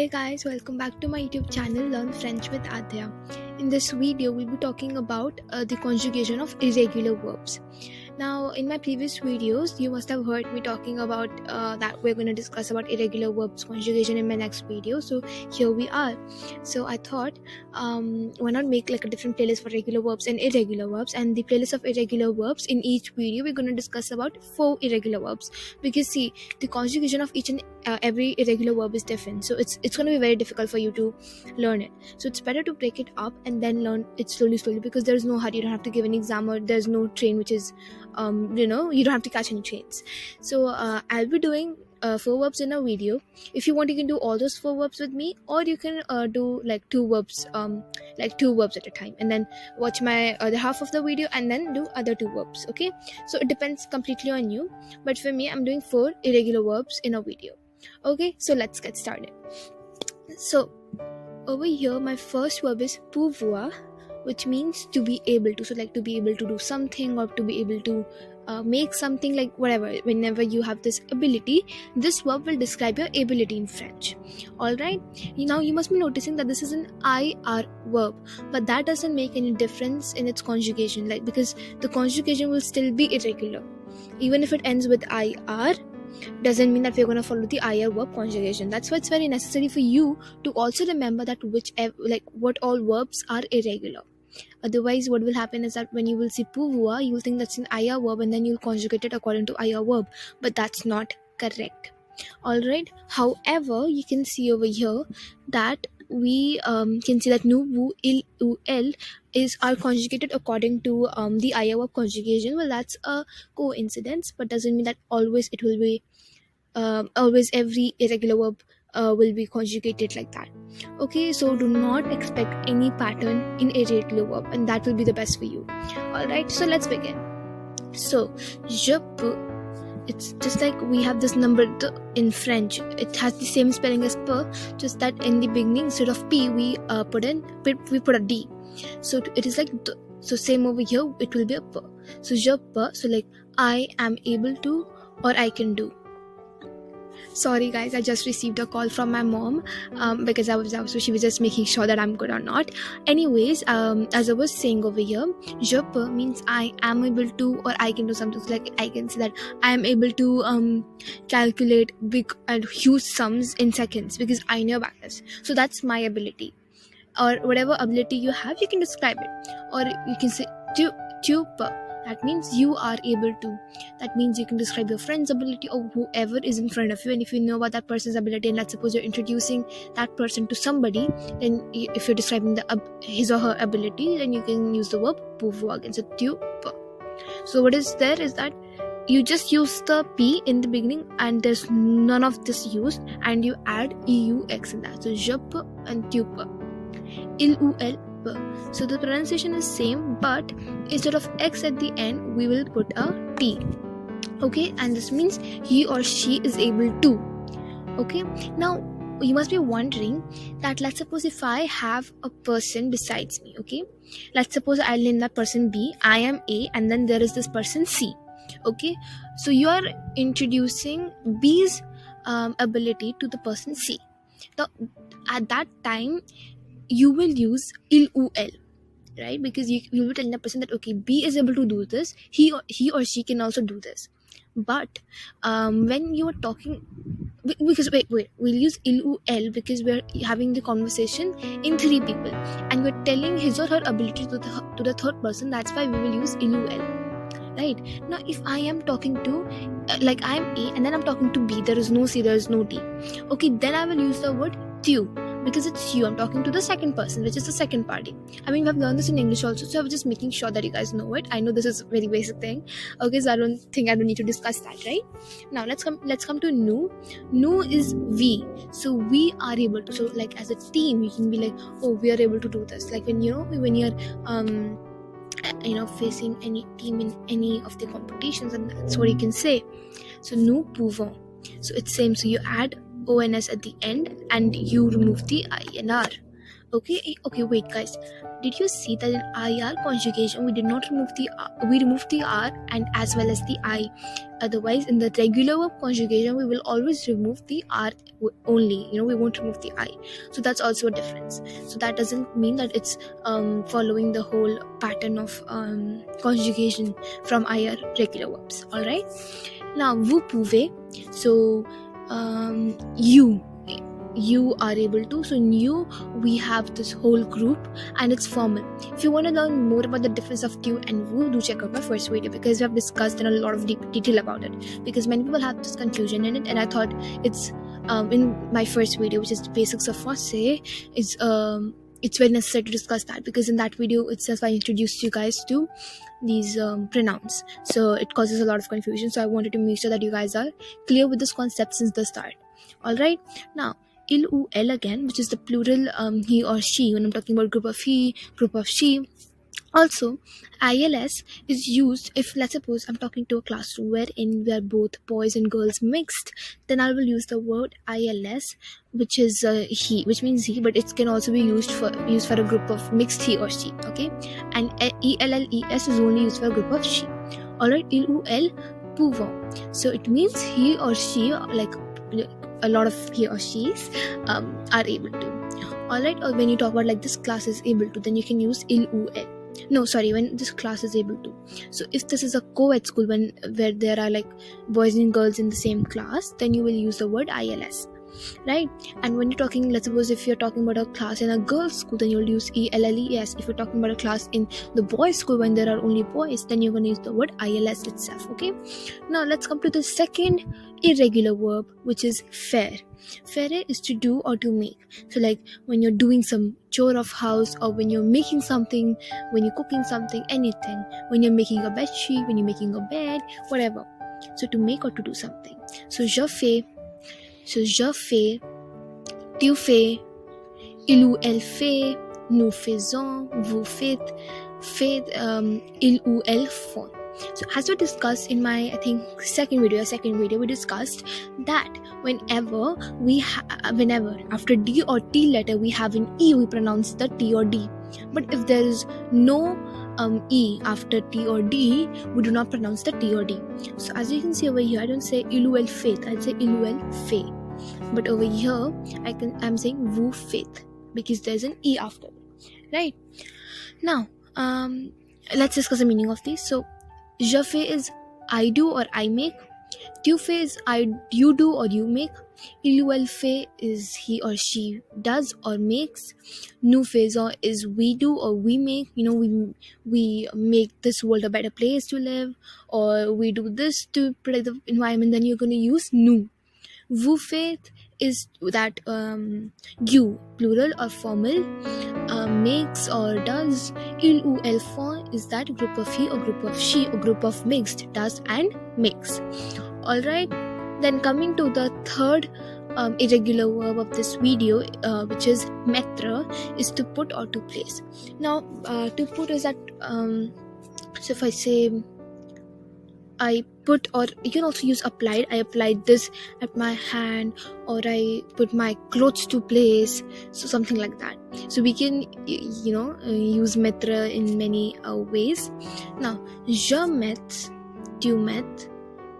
Hey guys, welcome back to my YouTube channel Learn French with Adhya. In this video, we'll be talking about the conjugation of irregular verbs. Now, in my previous videos, you must have heard me talking about that we're going to discuss about irregular verbs conjugation in my next video. So here we are. So I thought, why not make like a different playlist for regular verbs and irregular verbs, and the playlist of irregular verbs. In each video, we're going to discuss about 4 irregular verbs, because see, the conjugation of each and every irregular verb is different. So it's going to be very difficult for you to learn it. So it's better to break it up and then learn it slowly, because there's no hurry. You don't have to give an exam, or there's no train which is you don't have to catch any trains. So I'll be doing 4 verbs in a video. If you want, you can do all those 4 verbs with me, or you can do like 2 verbs at a time, and then watch my other half of the video and then do other 2 verbs. Okay, so it depends completely on you, but for me, I'm doing 4 irregular verbs in a video. Okay, so let's get started. So over here, my first verb is pouvoir, which means to be able to. So like to be able to do something, or to be able to make something, like whatever. Whenever you have this ability, this verb will describe your ability in French. Alright, now you must be noticing that this is an IR verb, but that doesn't make any difference in its conjugation, like because the conjugation will still be irregular. Even if it ends with IR, doesn't mean that we're going to follow the IR verb conjugation. That's why it's very necessary for you to also remember that what all verbs are irregular. Otherwise, what will happen is that when you will see pouvoir, you will think that's an IR verb, and then you'll conjugate it according to IR verb, but that's not correct. Alright, however, you can see over here that we can see that nu, vu, il, u, el are conjugated according to the IR verb conjugation. Well, that's a coincidence, but doesn't mean that always it will be always every irregular verb will be conjugated like that. Okay, so do not expect any pattern in irregular verb, and that will be the best for you. Alright, so let's begin. So je peux, it's just like we have this number in French. It has the same spelling as per, just that in the beginning, instead of P, we put a D. So it is like the. So same over here, it will be a per. So je peux, so like I am able to, or I can do. Sorry guys, I just received a call from my mom because so she was just making sure that I'm good or not. Anyways, as I was saying over here, je peux means I am able to, or I can do something. So like I can say that I am able to calculate big and huge sums in seconds because I know about this. So that's my ability, or whatever ability you have, you can describe it. Or you can say tu peux. That means you are able to. That means you can describe your friend's ability, or whoever is in front of you. And if you know about that person's ability, and let's suppose you're introducing that person to somebody, then if you're describing his or her ability, then you can use the verb pouvoir again. So tu peux. So what is there is that you just use the P in the beginning, and there's none of this used, and you add EUX in that. So je peux and tu peux. Il ou elle. So the pronunciation is same, but instead of X at the end, we will put a T. Okay, and this means he or she is able to. Okay, now you must be wondering that, let's suppose if I have a person besides me. Okay, let's suppose I'll name that person B, I am A, and then there is this person C. Okay, so you are introducing B's ability to the person C. Now at that time, you will use il ou elle, right? Because you will tell the person that okay, B is able to do this, he or she can also do this. But when you are talking, because wait, we'll use il ou elle because we're having the conversation in 3 people, and we're telling his or her ability to the third person. That's why we will use il ou elle. Right, now if I am talking to like I am A, and then I'm talking to B, there is no C, there is no D. Okay, then I will use the word tu, because it's you. I'm talking to the second person, which is the second party. I mean, we have learned this in English also, so I was just making sure that you guys know it. I know this is a very basic thing. Okay, so I don't need to discuss that, right? Now let's come to nous. Nous is we. So we are able to. So like as a team, you can be like, oh, we are able to do this. Like when you're facing any team in any of the competitions, and that's what you can say. So nous pouvons. So it's same. So you add ONS at the end, and you remove the INR. Okay, wait, guys. Did you see that in IR conjugation we did not remove the we removed the R and as well as the I. Otherwise, in the regular verb conjugation, we will always remove the R only. We won't remove the I. So that's also a difference. So that doesn't mean that it's following the whole pattern of conjugation from IR regular verbs. All right. Now, vous pouvez. So you are able to. So in you we have this whole group and it's formal. If you want to learn more about the difference of tu and vous, do check out my first video because we have discussed in a lot of deep detail about it, because many people have this confusion in it, and I thought it's in my first video, which is the basics of français, it's very necessary to discuss that, because in that video itself I introduced you guys to these pronouns, so it causes a lot of confusion. So I wanted to make sure that you guys are clear with this concept since the start. All right. Now, il ou elle again, which is the plural he or she when I'm talking about group of he, group of she. Also, ILS is used if, let's suppose, I'm talking to a classroom wherein we are both boys and girls mixed, then I will use the word ILS, which is he, which means he, but it can also be used for a group of mixed he or she. Okay, and ELLES is only used for a group of she. All right, il ou elle pouvant. So it means he or she, like a lot of he or she's are able to. All right, or when you talk about like this class is able to, then you can use il ou elle. No, sorry, when this class is able to. So if this is a co-ed school where there are like boys and girls in the same class, then you will use the word ILS, right? And when you're talking, let's suppose if you're talking about a class in a girls school, then you'll use ELLES. If you're talking about a class in the boys school when there are only boys, then you're going to use the word ILS itself. Okay, now let's come to the second irregular verb, which is faire. Faire is to do or to make. So like when you're doing some chore of house, or when you're making something, when you're cooking something, anything, when you're making a bed sheet, when you're making a bed, whatever. So to make or to do something. So je fais, tu fais, il ou elle fait, nous faisons, vous faites, il ou elle font. So as we discussed in my, I think, second video, we discussed that whenever after D or T letter we have an E, we pronounce the T or D. But if there is no E after T or D, we do not pronounce the T or D. So as you can see over here, I don't say il ou elle fait, I say il ou elle fait. But over here, I'm saying vous faites because there's an E after it, right? Now, let's discuss the meaning of these. So, je fais is I do or I make. Tu fais is you do or you make. Il ou elle fait is he or she does or makes. Nous faisons is we do or we make. We make this world a better place to live, or we do this to protect the environment. Then you're going to use nous. Vous faites is that you, plural or formal, makes or does. Il ou elle font is that group of he or group of she or group of mixed, does and makes. Alright, then coming to the third irregular verb of this video, which is mettre, is to put or to place. Now, to put is that, so if I say I put, or you can also use applied. I applied this at my hand, or I put my clothes to place, so something like that. So we can use mettre in many ways. Now, je mets, tu mets,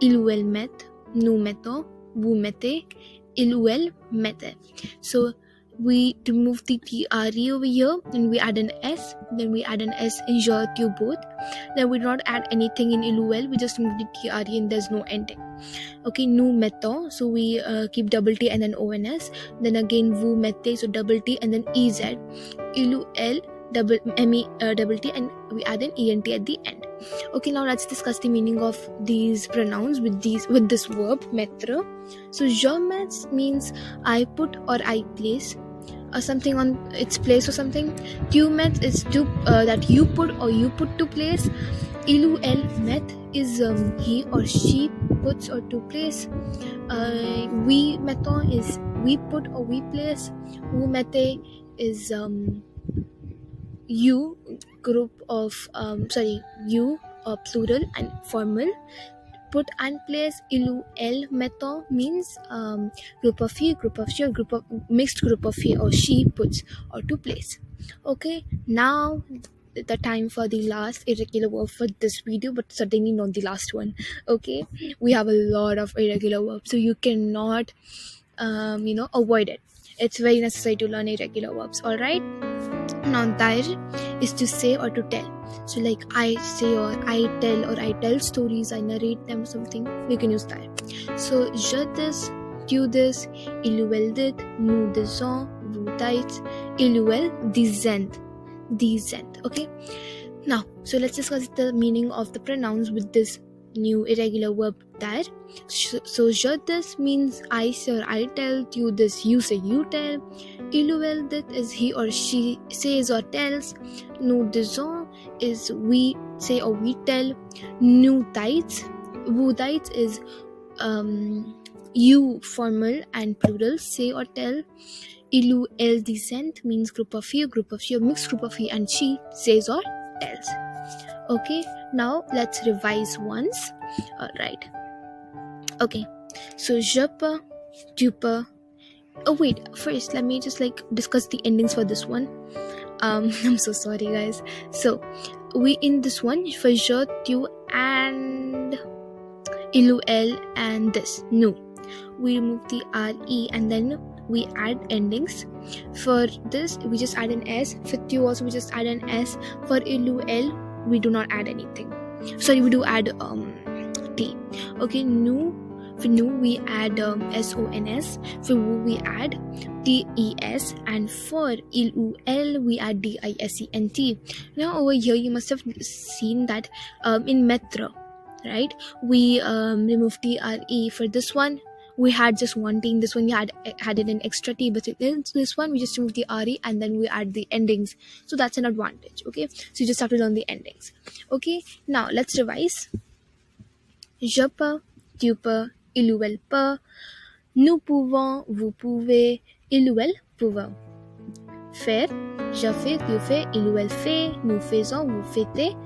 il ou elle met, nous mettons, vous mettez, il ou elle mette. So we remove the TRE over here, and we add an S, then we add an S in je, tu, both. Then we do not add anything in il ou elle, we just remove the TRE and there's no ending. Okay, nous mettons, so we keep double T and then ONS. Then again, vous mettez, so double T and then EZ. Il ou elle, double T, and we add an ENT at the end. Okay, now let's discuss the meaning of these pronouns with this verb mettre. So je mets means I put or I place something on its place or something. Tu mets is to that you put or you put to place. Il ou elle met is he or she puts or to place. We mettons is we put or we place. Vous mettez is you, group of you, plural and formal. put and place. Ilu el meto means group of he, group of she, or group of mixed group of he or she puts or to place. Okay, now the time for the last irregular verb for this video, but certainly not the last one. Okay, we have a lot of irregular verbs, so you cannot avoid it. It's very necessary to learn irregular verbs. All right, now dair is to say or to tell. So like I say or I tell stories, I narrate them, something, we can use dair. So je this, tu this, iluel dit, nu dizon, vu dit, iluel dizent. Okay, now so let's discuss the meaning of the pronouns with this new irregular verb dair. So je this means I say or I tell, tu this you say you tell, iluel dit is he or she says or tells, nu dizon is we say or we tell, nu dites, vu dites is you formal and plural say or tell, ilu el dicent means group of he, group of she, or mixed group of he and she says or tells. Okay, now let's revise once. All right. Okay, so je peux, tu peux. Oh wait, first let me just discuss the endings for this one. I'm so sorry guys. So we in this one for je, tu and ilu el and this nu, we remove the re and then we add endings. For this we just add an s. For tu also we just add an s. For ilu el we do not add anything. Sorry, we do add t. Okay, nu, for nu we add sons. For wu we add tes, and for ilu el we add disent. Now over here you must have seen that in metro, right, we remove re. For this one we had just one t. In this one we added an extra t, but in this one we just remove the re and then we add the endings. So that's an advantage. Okay, so you just have to learn the endings. Okay, now let's revise. Je peux, tu peux, iluel peut, nous pouvons, vous pouvez, iluel pouvons. Faire, je fais, tu fais, iluel fait, nous faisons, vous faites,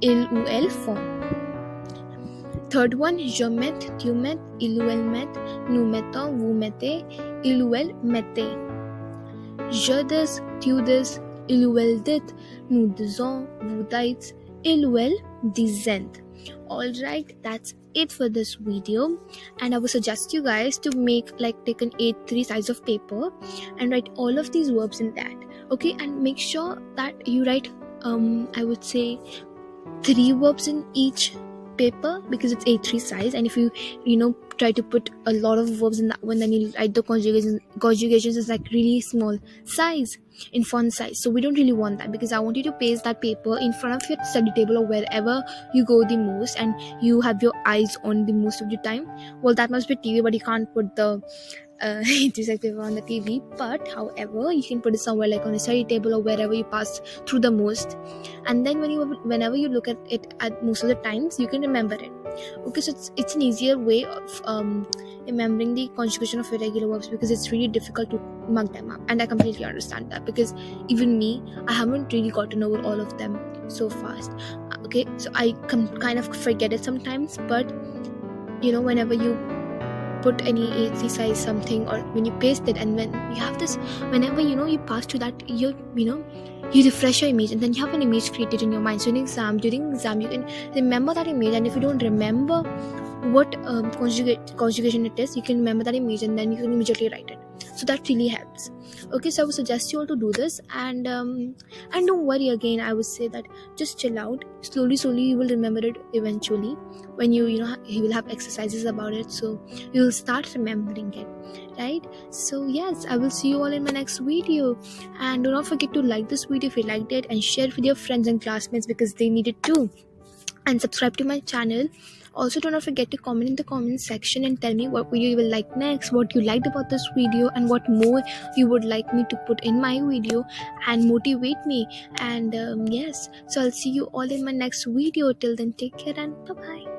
il ou elle font. Third one, je mets, tu mets, iluel met, nous mettons, vous mettez, iluel mettez. Je dis, tu dis, iluel dit, nous disons, vous dites, iluel disent. Alright, that's it for this video, and I would suggest you guys to take an A3 size of paper and write all of these verbs in that. Okay, and make sure that you write I would say 3 verbs in each paper because it's A3 size, and if you try to put a lot of verbs in that one, then you write the conjugations is really small size, in font size. So we don't really want that, because I want you to paste that paper in front of your study table or wherever you go the most and you have your eyes on the most of the time. Well, that must be TV, but you can't put the paper on the TV, but however you can put it somewhere like on a study table or wherever you pass through the most, and then whenever you look at it at most of the times, you can remember it. Okay, so it's an easier way of remembering the conjugation of irregular verbs, because it's really difficult to mug them up, and I completely understand that, because even me, I haven't really gotten over all of them so fast. Okay, so I kind of forget it sometimes, but whenever you put any A3 size something, or when you paste it, and when you have this, whenever you pass to that, you refresh your image, and then you have an image created in your mind. So during exam you can remember that image, and if you don't remember what conjugation it is, you can remember that image and then you can immediately write it. So that really helps. Okay, so I would suggest you all to do this, and don't worry. Again, I would say that just chill out. Slowly you will remember it eventually when you will have exercises about it, so you will start remembering it, right? So yes, I will see you all in my next video, and do not forget to like this video if you liked it, and share it with your friends and classmates because they need it too, and subscribe to my channel. Also, do not forget to comment in the comment section and tell me what video you will like next, what you liked about this video, and what more you would like me to put in my video, and motivate me. And yes, so I'll see you all in my next video. Till then, take care and bye bye.